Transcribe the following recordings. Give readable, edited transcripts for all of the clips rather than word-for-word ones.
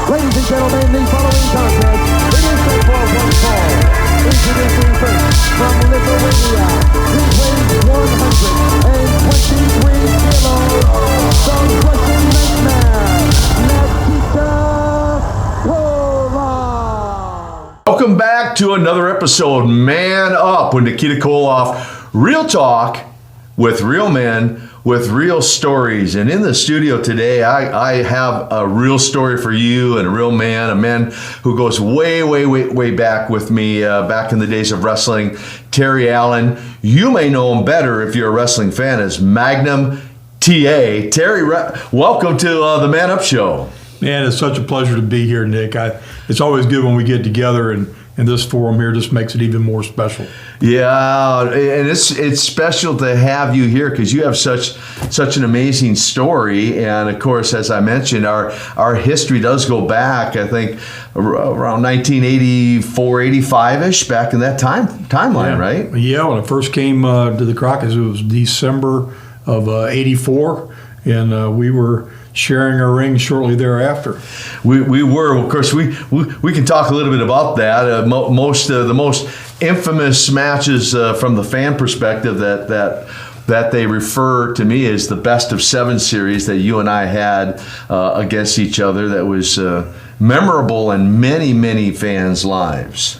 Ladies and gentlemen, the following contest, it is set for one fall. Introducing first, from Lithuania, he weighs 123 kilos, the Russian nightmare, Nikita Koloff. Welcome back to another episode, Man Up with Nikita Koloff. Real talk with real men with real stories. And in the studio today, I have a real story for you and a real man, a man who goes way back with me, back in the days of wrestling, Terry Allen. You may know him better if you're a wrestling fan as Magnum TA. Terry, welcome to the Man Up Show. Man, it's such a pleasure to be here, Nick. It's always good when we get together, and this forum here just makes it even more special. Yeah, and it's special to have you here because you have such an amazing story. And of course, as I mentioned, our history does go back, I think, around 1984, 85-ish, back in that timeline, right? Yeah, when I first came to the Crockett's, it was December of 84, and we were sharing our ring shortly thereafter. We were, of course, we can talk a little bit about that. The most infamous matches from the fan perspective that they refer to me as the best of 7 series that you and I had against each other. That was memorable in many fans' lives.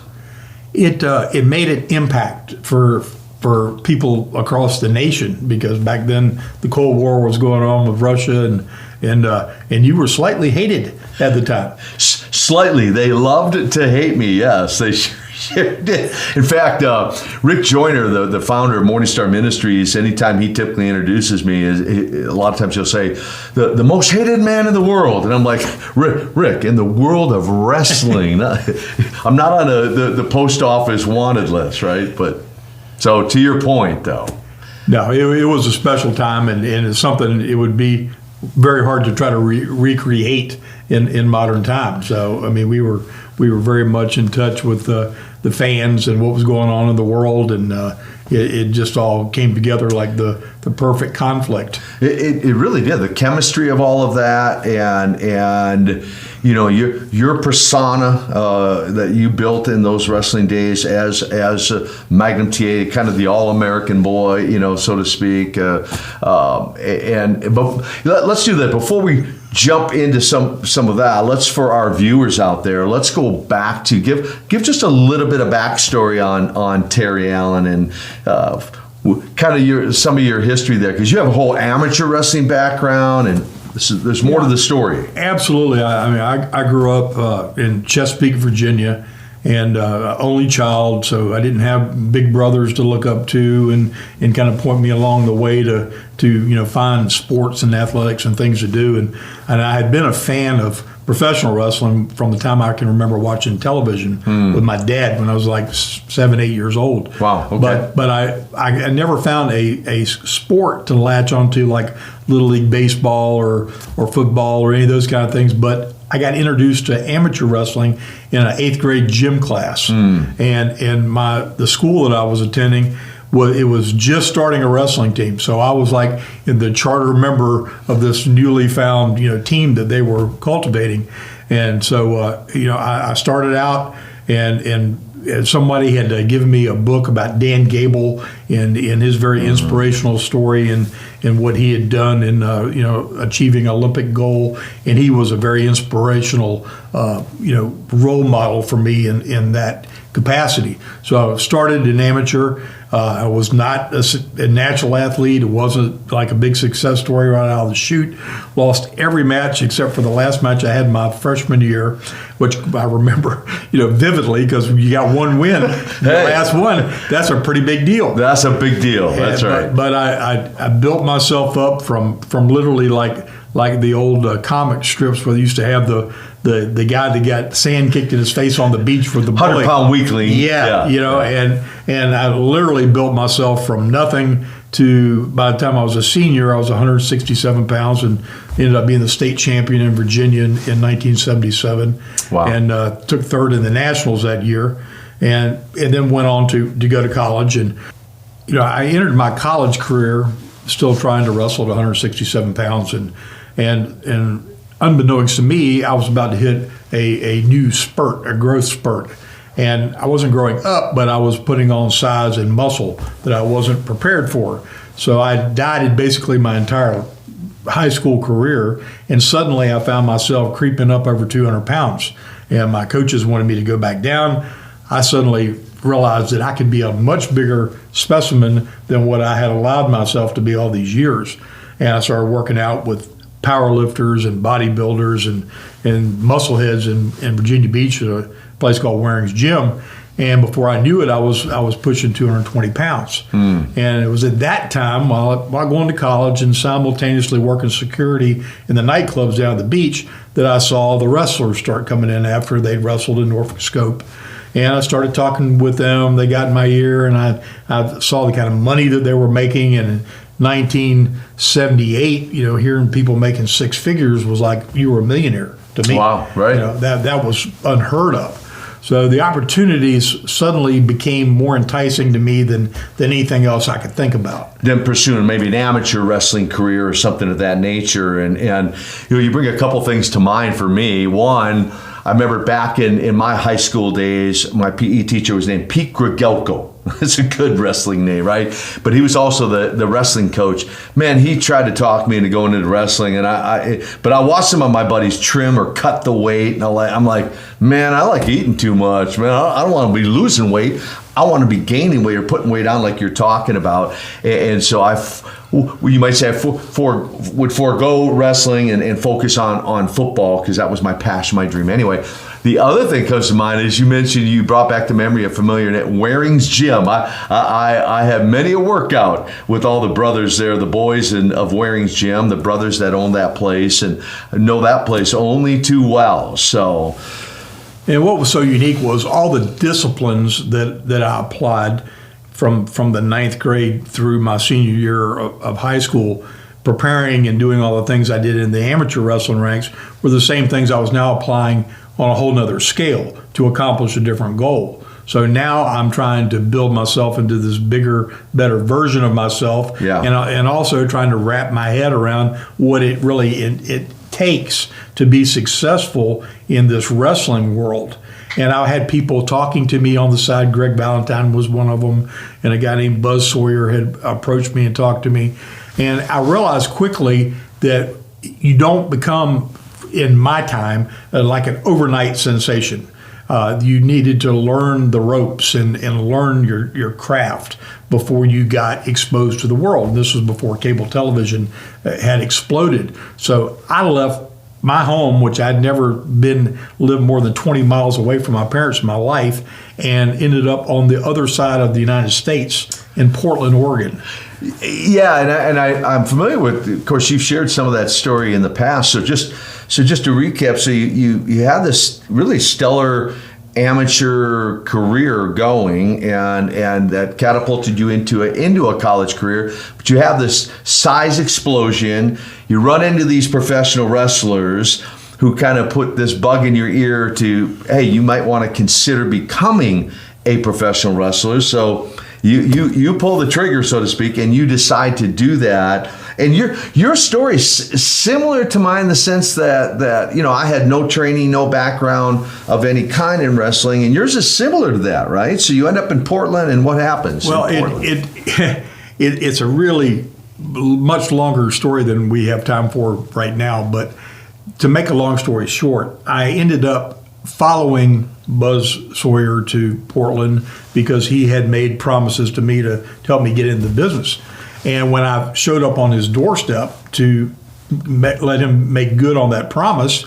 It made an impact for people across the nation, because back then the Cold War was going on with Russia, and you were slightly hated at the time. Slightly. They loved to hate me, yes. They sure did. In fact, Rick Joyner, the founder of MorningStar Ministries, anytime he typically introduces me, a lot of times he'll say, the most hated man in the world. And I'm like, Rick, in the world of wrestling, I'm not on the post office wanted list, right? But so to your point, though. No, it was a special time, and it's something it would be very hard to try to recreate in modern times. So, I mean, we were very much in touch with the fans and what was going on in the world, and it just all came together like the perfect conflict. It really did. The chemistry of all of that, and you know, your persona that you built in those wrestling days as Magnum TA, kind of the all-American boy, you know, so to speak. But let's do that before we jump into some of that. Let's, for our viewers out there, let's go back to give just a little bit of backstory on Terry Allen and kind of some of your history there, because you have a whole amateur wrestling background, and there's more to the story. Absolutely. I grew up in Chesapeake, Virginia, and only child, so I didn't have big brothers to look up to and kind of point me along the way to find sports and athletics and things to do. And I had been a fan of professional wrestling from the time I can remember watching television with my dad when I was like 7, 8 years old. Wow. Okay. But I never found a sport to latch onto, like Little League baseball or football or any of those kind of things. But I got introduced to amateur wrestling in an 8th grade gym class, and the school that I was attending was just starting a wrestling team. So I was like in the charter member of this newly found team that they were cultivating, and so I started out and somebody had given me a book about Dan Gable and his very inspirational story and what he had done in achieving an Olympic goal, and he was a very inspirational role model for me in that capacity. So I started in amateur. I was not a natural athlete. It wasn't like a big success story right out of the chute. Lost every match except for the last match I had my freshman year, which I remember vividly, because you got one win. The last one, that's a pretty big deal. That's a big deal. That's right. But I built myself up from literally like the old comic strips where they used to have the guy that got sand kicked in his face on the beach for the 100-pound weakling. And I literally built myself from nothing to, by the time I was a senior, I was 167 pounds and ended up being the state champion in Virginia in 1977. Wow. And took third in the Nationals that year, and then went on to go to college. And I entered my college career still trying to wrestle at 167 pounds, and unbeknownst to me, I was about to hit a new spurt, a growth spurt. And I wasn't growing up, but I was putting on size and muscle that I wasn't prepared for. So I dieted basically my entire high school career, and suddenly I found myself creeping up over 200 pounds. And my coaches wanted me to go back down. I suddenly realized that I could be a much bigger specimen than what I had allowed myself to be all these years. And I started working out with power lifters and bodybuilders and muscle heads in Virginia Beach at a place called Waring's Gym. And before I knew it, I was pushing 220 pounds. And it was at that time, while going to college and simultaneously working security in the nightclubs down at the beach, that I saw the wrestlers start coming in after they'd wrestled in Norfolk Scope. And I started talking with them. They got in my ear, and I saw the kind of money that they were making. And in 1978, hearing people making six figures was like you were a millionaire to me. Wow, right. That was unheard of. So the opportunities suddenly became more enticing to me than anything else I could think about. Then pursuing maybe an amateur wrestling career or something of that nature. And you bring a couple things to mind for me. One, I remember back in my high school days, my PE teacher was named Pete Grigelko. It's a good wrestling name, right? But he was also the wrestling coach. Man, he tried to talk me into going into wrestling, but I watched some of my buddies trim or cut the weight, and I'm like, man, I like eating too much, man. I don't want to be losing weight. I want to be gaining weight or putting weight on, like you're talking about. And so you might say, would forego wrestling and focus on football, because that was my passion, my dream. Anyway, the other thing comes to mind is you brought back the memory of familiar at Waring's Gym. I have many a workout with all the brothers there, the boys of Waring's Gym, the brothers that own that place, and know that place only too well. So. And what was so unique was all the disciplines that I applied from the ninth grade through my senior year of high school, preparing and doing all the things I did in the amateur wrestling ranks, were the same things I was now applying on a whole nother scale to accomplish a different goal. So now I'm trying to build myself into this bigger, better version of myself, and also trying to wrap my head around what it really it takes to be successful in this wrestling world. And I had people talking to me on the side. Greg Valentine was one of them, and a guy named Buzz Sawyer had approached me and talked to me. And I realized quickly that you don't become, in my time, like an overnight sensation. You needed to learn the ropes and learn your craft before you got exposed to the world. And this was before cable television had exploded. So I left my home, which I'd never lived more than 20 miles away from my parents in my life, and ended up on the other side of the United States in Portland, Oregon. Yeah, and I'm familiar with, of course, you've shared some of that story in the past. So just to recap, so you had this really stellar amateur career going, and that catapulted you into a college career. But you have this size explosion. You run into these professional wrestlers who kind of put this bug in your ear to, hey, you might want to consider becoming a professional wrestler. So you pull the trigger, so to speak, and you decide to do that. And your story is similar to mine in the sense that I had no training, no background of any kind in wrestling, and yours is similar to that, right? So you end up in Portland, and what happens? Well, it's a really much longer story than we have time for right now. But to make a long story short, I ended up following Buzz Sawyer to Portland because he had made promises to me to help me get into the business. And when I showed up on his doorstep to let him make good on that promise,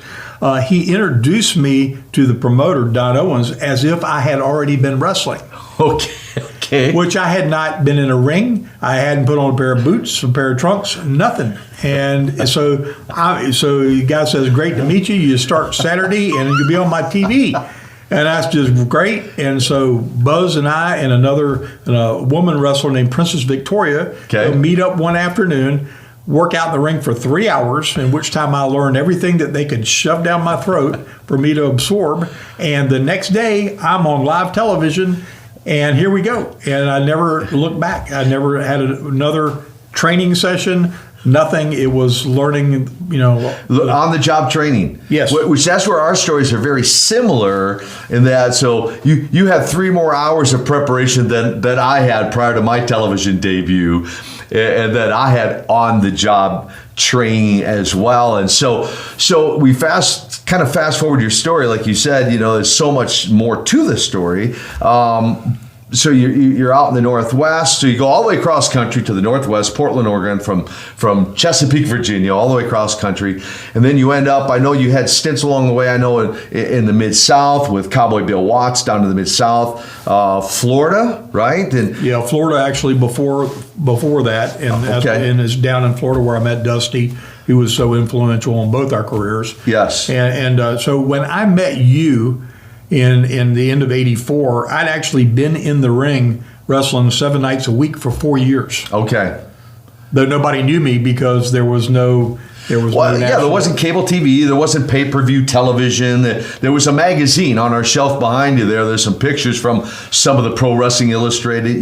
he introduced me to the promoter, Don Owens, as if I had already been wrestling. Okay. Which I had not been in a ring. I hadn't put on a pair of boots, a pair of trunks, nothing. And so the guy says, great to meet you. You start Saturday and you'll be on my TV. And that's just great. And so Buzz and I and another woman wrestler named Princess Victoria meet up one afternoon, work out in the ring for 3 hours, in which time I learned everything that they could shove down my throat for me to absorb. And the next day, I'm on live television, and here we go. And I never looked back. I never had another training session, Nothing. It was learning, on the job training. Yes. Which that's where our stories are very similar in that. So you had 3 more hours of preparation than I had prior to my television debut, and that I had on the job training as well. And so we fast forward your story, like you said, there's so much more to the story. So you're out in the Northwest. So you go all the way across country to the Northwest, Portland, Oregon, from Chesapeake, Virginia, all the way across country, and then you end up. I know you had stints along the way. I know in the Mid-South with Cowboy Bill Watts down to the Mid-South, Florida, right? And yeah, Florida actually before that, and it's down in Florida where I met Dusty, who was so influential in both our careers. Yes, and so when I met you. In the end of '84, I'd actually been in the ring wrestling 7 nights a week for 4 years. Okay. Though nobody knew me because there was no there wasn't cable TV, there wasn't pay-per-view television. There was a magazine on our shelf behind you there. There's some pictures from some of the Pro Wrestling Illustrated,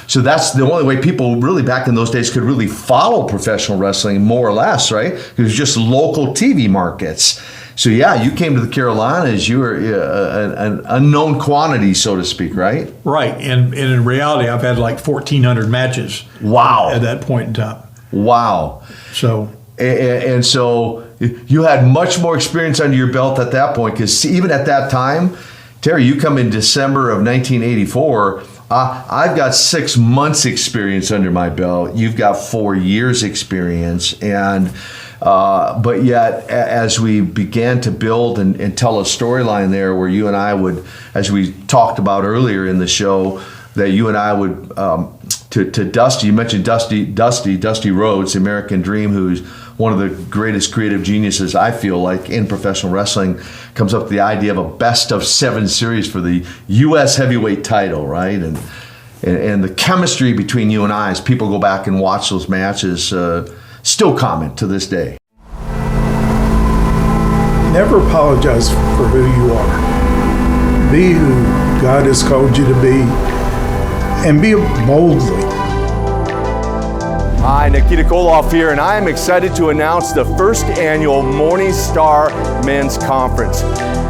So that's the only way people really back in those days could really follow professional wrestling, more or less, right? It was just local TV markets. So yeah, you came to the Carolinas. You were an unknown quantity, so to speak, right? Right, and in reality, I've had like 1,400 matches. Wow! At that point in time. Wow! So and so you had much more experience under your belt at that point, because even at that time, Terry, you come in December of 1984. I've got 6 months experience under my belt. You've got 4 years experience, and. But yet, as we began to build and tell a storyline there where you and I would, as we talked about earlier in the show, that you and I would, to Dusty, you mentioned Dusty Rhodes, the American Dream, who's one of the greatest creative geniuses, I feel like, in professional wrestling, comes up with the idea of a best of 7 series for the U.S. heavyweight title, right? And the chemistry between you and I, as people go back and watch those matches, still common to this day. Never apologize for who you are. Be who God has called you to be, and be it boldly. Hi, Nikita Koloff here, and I am excited to announce the first annual MorningStar Men's Conference,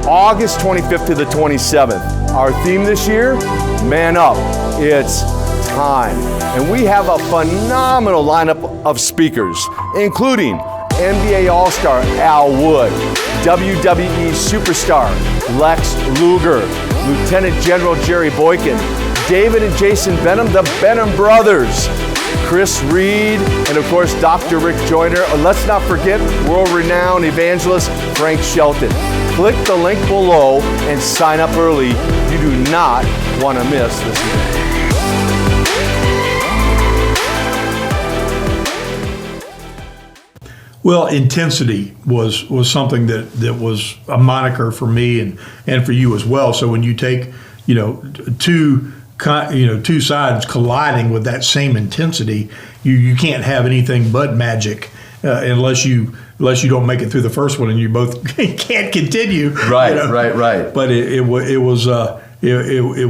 August 25th to the 27th. Our theme this year, Man Up. It's time. And we have a phenomenal lineup of speakers, including NBA All-Star Al Wood, WWE Superstar Lex Luger, Lieutenant General Jerry Boykin, David and Jason Benham, the Benham Brothers, Chris Reed, and of course Dr. Rick Joyner. And let's not forget world-renowned evangelist Frank Shelton. Click the link below and sign up early. You do not want to miss this event. Well, intensity was something that was a moniker for me and for you as well. So when you take two sides colliding with that same intensity, you can't have anything but magic unless you don't make it through the first one and you both can't continue. Right. But it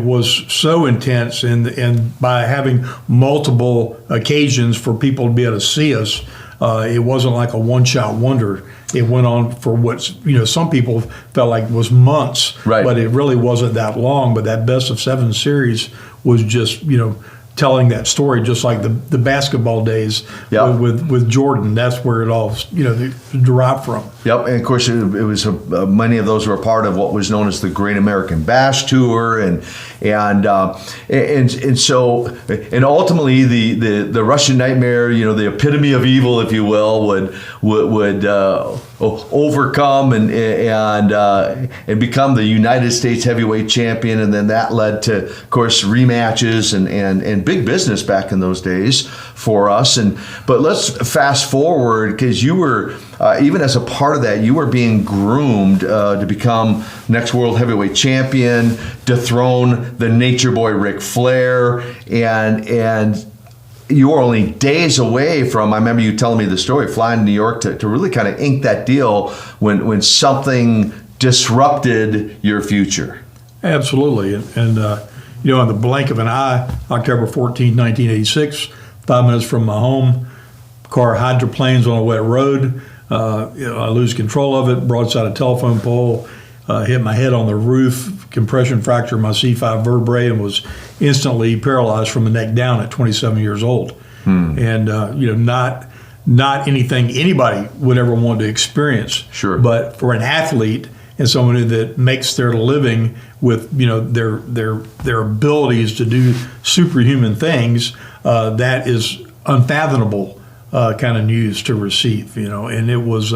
was so intense, and by having multiple occasions for people to be able to see us. It wasn't like a one-shot wonder. It went on for some people felt like was months, right. But it really wasn't that long. But that best of 7 series was just, telling that story, just like the basketball days with Jordan. That's where it all derived from. Yep, and of course it was many of those were a part of what was known as the Great American Bash Tour, and so ultimately the Russian Nightmare, the epitome of evil, if you will, would overcome and become the United States heavyweight champion, and then that led to, of course, rematches and big business back in those days for us. But let's fast forward, because you were even as a part of that, you were being groomed to become next world heavyweight champion, dethrone the Nature Boy Ric Flair, and you were only days away from, I remember you telling me the story, flying to New York to really kind of ink that deal when something disrupted your future. Absolutely. And in the blink of an eye, October 14, 1986, 5 minutes from my home, car hydroplanes on a wet road. I lose control of it, broadside a telephone pole, hit my head on the roof, compression fracture my C5 vertebrae, and was instantly paralyzed from the neck down at 27 years old. And not anything anybody would ever want to experience. Sure. But for an athlete and someone that makes their living with their abilities to do superhuman things, that is unfathomable kind of news to receive. And it was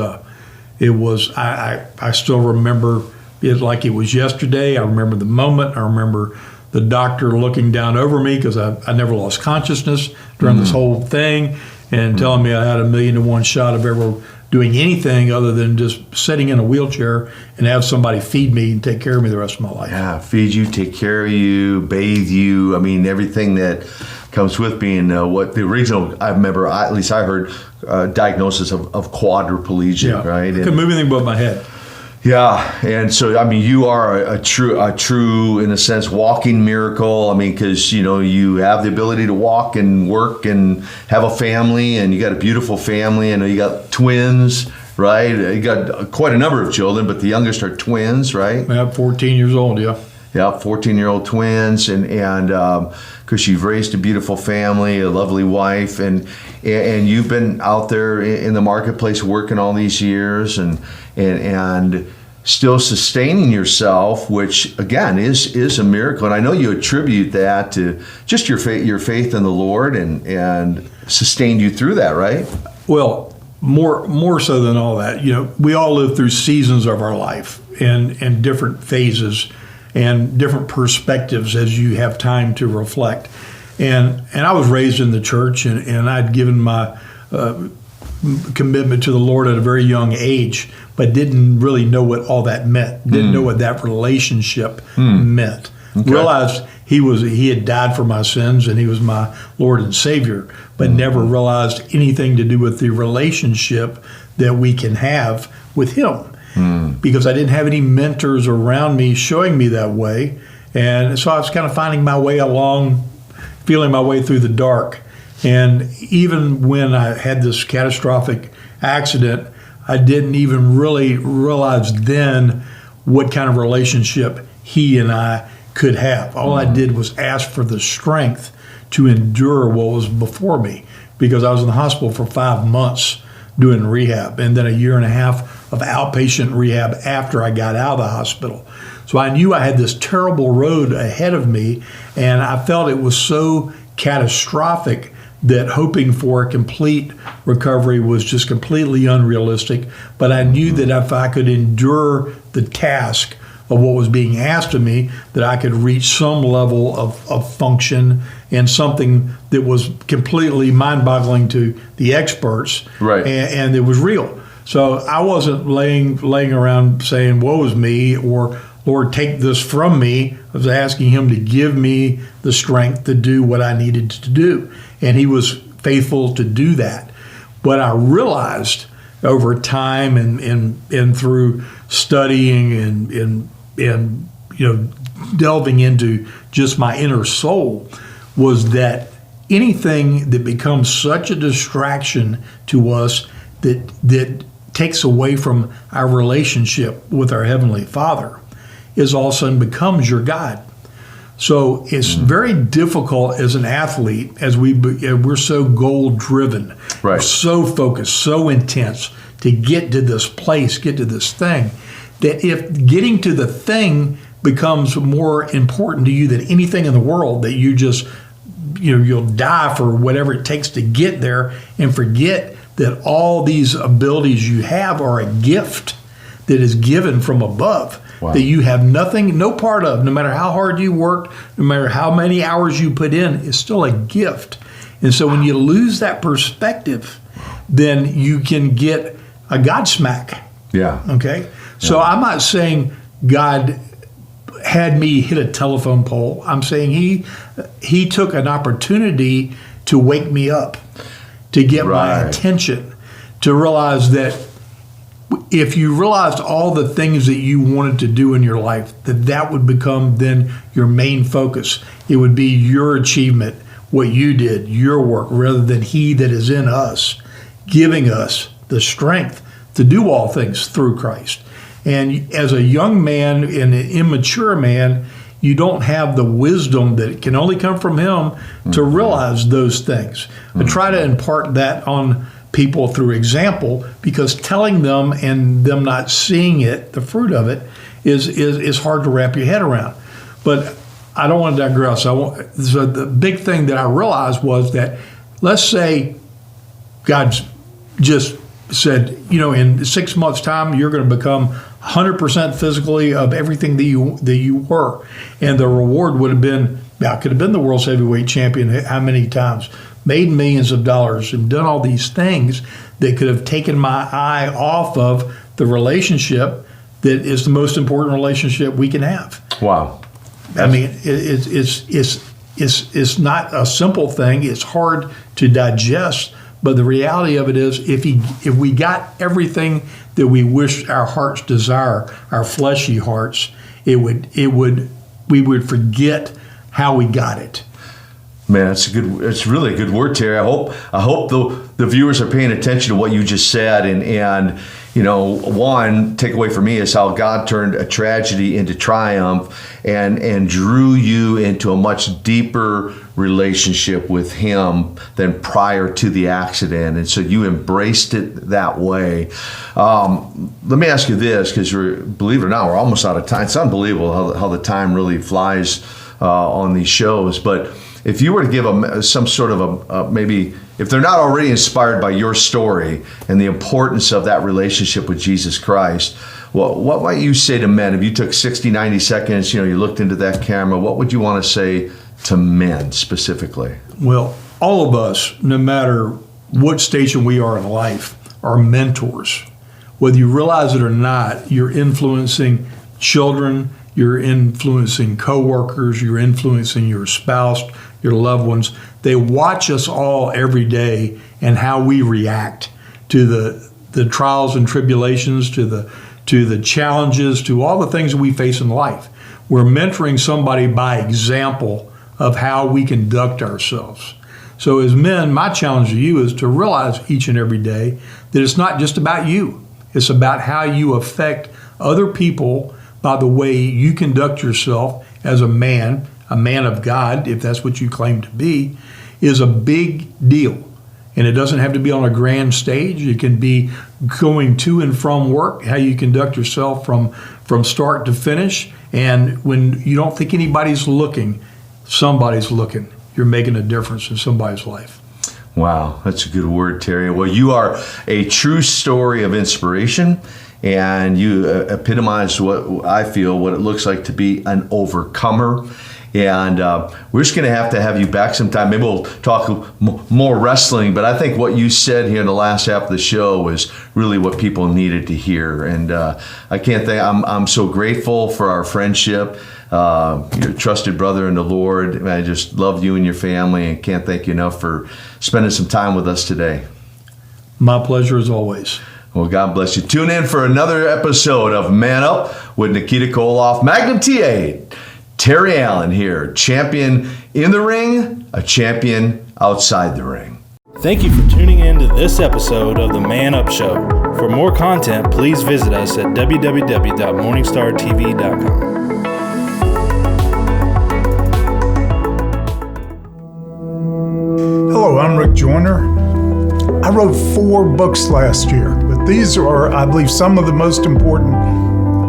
I still remember it like it was yesterday. I remember the moment. I remember the doctor looking down over me, because I never lost consciousness during this whole thing, and telling me I had 1,000,000 to 1 shot of ever doing anything other than just sitting in a wheelchair and have somebody feed me and take care of me the rest of my life. Yeah, feed you, take care of you, bathe you. I mean, everything that comes with being what the original, I remember, at least I heard, diagnosis of quadriplegia, right? I couldn't move anything but my head. Yeah, and so I mean, you are a true, in a sense, walking miracle. I mean, because you have the ability to walk and work and have a family, and you got a beautiful family, and you got twins, right? You got quite a number of children, but the youngest are twins, right? I have 14 years old, yeah. Yeah, 14-year-old twins, and because you've raised a beautiful family, a lovely wife, and you've been out there in the marketplace working all these years, and still sustaining yourself, which again is a miracle. And I know you attribute that to just your faith in the Lord, and sustained you through that, right? Well, more so than all that, we all live through seasons of our life and different phases and different perspectives as you have time to reflect. And I was raised in the church, and I'd given my commitment to the Lord at a very young age, but didn't really know what all that meant. Didn't know what that relationship meant. Okay. Realized he had died for my sins and he was my Lord and Savior, but never realized anything to do with the relationship that we can have with him. Because I didn't have any mentors around me showing me that way. And so I was kind of finding my way along, feeling my way through the dark. And even when I had this catastrophic accident, I didn't even really realize then what kind of relationship he and I could have. All I did was ask for the strength to endure what was before me, because I was in the hospital for 5 months doing rehab, and then 1.5 years of outpatient rehab after I got out of the hospital. So I knew I had this terrible road ahead of me, and I felt it was so catastrophic that hoping for a complete recovery was just completely unrealistic. But I knew that if I could endure the task of what was being asked of me, that I could reach some level of function and something that was completely mind-boggling to the experts, right? And it was real. So I wasn't laying around saying, woe is me, or Lord, take this from me. I was asking him to give me the strength to do what I needed to do. And he was faithful to do that. But I realized over time and through studying and delving into just my inner soul, was that anything that becomes such a distraction to us that takes away from our relationship with our Heavenly Father is all of a sudden becomes your God. So it's very difficult as an athlete, as we're so goal-driven, right, we're so focused, so intense to get to this place, get to this thing, that if getting to the thing becomes more important to you than anything in the world, that you just, you'll die for whatever it takes to get there, and forget that all these abilities you have are a gift that is given from above. Wow. That you have nothing, no part of, no matter how hard you worked, no matter how many hours you put in, it's still a gift. And so when you lose that perspective, then you can get a Godsmack. Yeah. Okay? So I'm not saying God had me hit a telephone pole. I'm saying he took an opportunity to wake me up, to get my attention, to realize that if you realized all the things that you wanted to do in your life, that would become then your main focus. It would be your achievement, what you did, your work, rather than he that is in us. giving us the strength to do all things through Christ. And as a young man and an immature man, you don't have the wisdom that can only come from him to realize those things. I try to impart that on people through example, because telling them and them not seeing it, the fruit of it, is hard to wrap your head around. But I don't want to digress. So the big thing that I realized was that, let's say God's just said, in 6 months' time, you're going to become 100% physically of everything that you were. And the reward would have been, I could have been the world's heavyweight champion how many times, made millions of dollars, and done all these things that could have taken my eye off of the relationship that is the most important relationship we can have. Wow. I mean, it's not a simple thing. It's hard to digest. But the reality of it is, if we got everything that we wish our hearts desire, our fleshy hearts, we would forget how we got it. Man, it's really a good word, Terry. I hope the viewers are paying attention to what you just said, and one takeaway for me is how God turned a tragedy into triumph and drew you into a much deeper relationship with Him than prior to the accident. And so you embraced it that way. Let me ask you this, because believe it or not, we're almost out of time. It's unbelievable how the time really flies on these shows. But if you were to give some sort of maybe, if they're not already inspired by your story and the importance of that relationship with Jesus Christ, what might you say to men? If you took 60, 90 seconds, you looked into that camera, what would you want to say to men specifically? Well, all of us, no matter what station we are in life, are mentors. Whether you realize it or not, you're influencing children, you're influencing coworkers, you're influencing your spouse, your loved ones. They watch us all every day and how we react to the trials and tribulations, to the challenges, to all the things that we face in life. We're mentoring somebody by example of how we conduct ourselves. So as men, my challenge to you is to realize each and every day that it's not just about you. It's about how you affect other people by the way you conduct yourself as a man of God, if that's what you claim to be, is a big deal. And it doesn't have to be on a grand stage. It can be going to and from work, how you conduct yourself from start to finish. And when you don't think anybody's looking, somebody's looking. You're making a difference in somebody's life. Wow, that's a good word, Terry. Well, you are a true story of inspiration, and you epitomize what I feel, what it looks like to be an overcomer. And we're just going to have you back sometime. Maybe we'll talk more wrestling, but I think what you said here in the last half of the show is really what people needed to hear. And I can't think, I'm so grateful for our friendship. You're a trusted brother in the Lord. I just love you and your family, and can't thank you enough for spending some time with us today. My pleasure as always. Well, God bless you. Tune in for another episode of Man Up with Nikita Koloff, Magnum TA. Terry Allen here, champion in the ring, a champion outside the ring. Thank you for tuning in to this episode of the Man Up Show. For more content, please visit us at www.morningstartv.com. Hello, I'm Rick Joyner. I wrote 4 books last year, but these are, I believe, some of the most important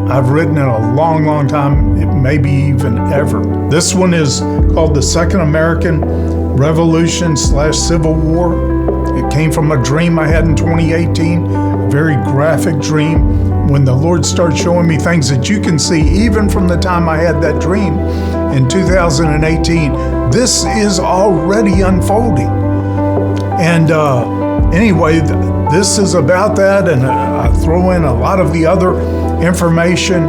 I've written in a long, long time, maybe even ever. This one is called The Second American Revolution / Civil War. It came from a dream I had in 2018, a very graphic dream, when the Lord started showing me things that you can see even from the time I had that dream in 2018. This is already unfolding. And anyway, this is about that, and I throw in a lot of the other information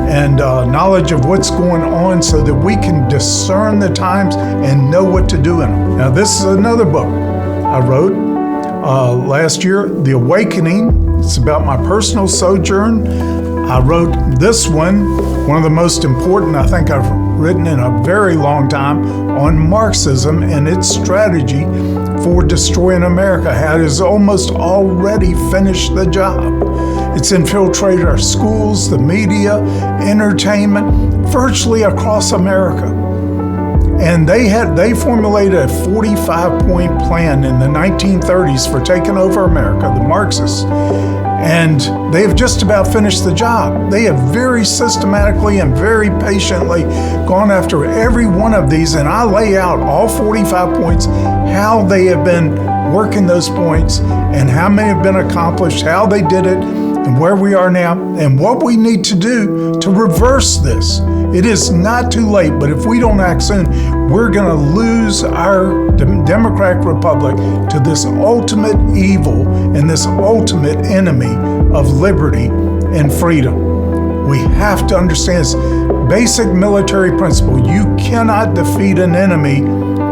and knowledge of what's going on so that we can discern the times and know what to do in them. Now, this is another book I wrote last year, The Awakening. It's about my personal sojourn. I wrote this one One of the most important, I think I've written in a very long time, on Marxism and its strategy for destroying America. How it has almost already finished the job. It's infiltrated our schools, the media, entertainment, virtually across America. And they formulated a 45-point plan in the 1930s for taking over America, the Marxists. And they have just about finished the job. They have very systematically and very patiently gone after every one of these, and I lay out all 45 points, how they have been working those points, and how many have been accomplished, how they did it, and where we are now, and what we need to do to reverse this. It is not too late, but if we don't act soon, we're going to lose our democratic republic to this ultimate evil and this ultimate enemy of liberty and freedom. We have to understand this basic military principle. You cannot defeat an enemy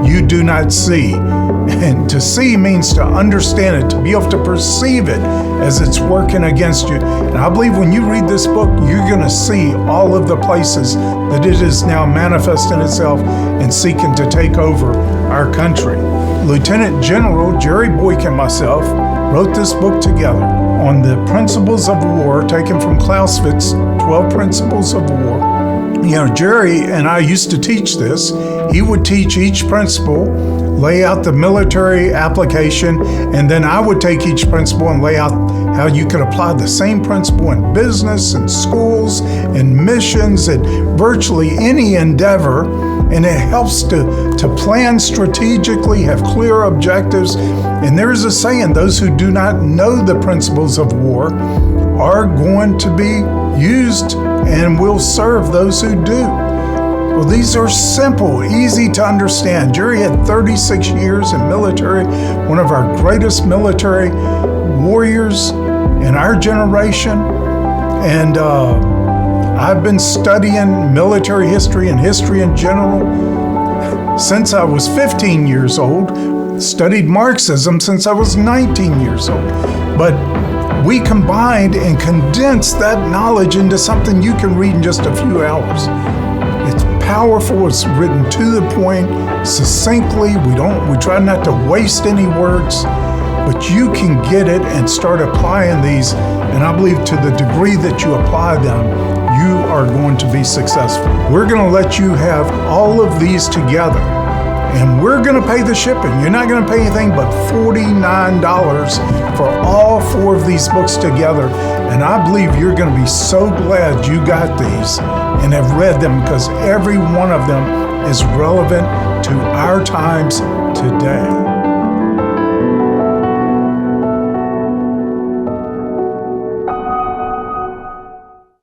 you do not see. And to see means to understand it, to be able to perceive it as it's working against you. And I believe when you read this book, you're going to see all of the places that it is now manifesting itself and seeking to take over our country. Lieutenant General Jerry Boyk and myself wrote this book together on the principles of war, taken from Clausewitz's 12 Principles of War. You know, Jerry and I used to teach this. He would teach each principle, lay out the military application, and then I would take each principle and lay out how you could apply the same principle in business and schools and missions and virtually any endeavor. And it helps to plan strategically, have clear objectives. And there's a saying, those who do not know the principles of war are going to be used and will serve those who do. Well, these are simple, easy to understand. Jerry had 36 years in military, one of our greatest military warriors in our generation. And I've been studying military history and history in general since I was 15 years old, studied Marxism since I was 19 years old. But we combined and condensed that knowledge into something you can read in just a few hours. It's powerful, it's written to the point, succinctly. We try not to waste any words, but you can get it and start applying these. And I believe to the degree that you apply them, you are going to be successful. We're going to let you have all of these together, and we're going to pay the shipping. You're not going to pay anything but $49 for all 4 of these books together. And I believe you're going to be so glad you got these and have read them, because every one of them is relevant to our times today.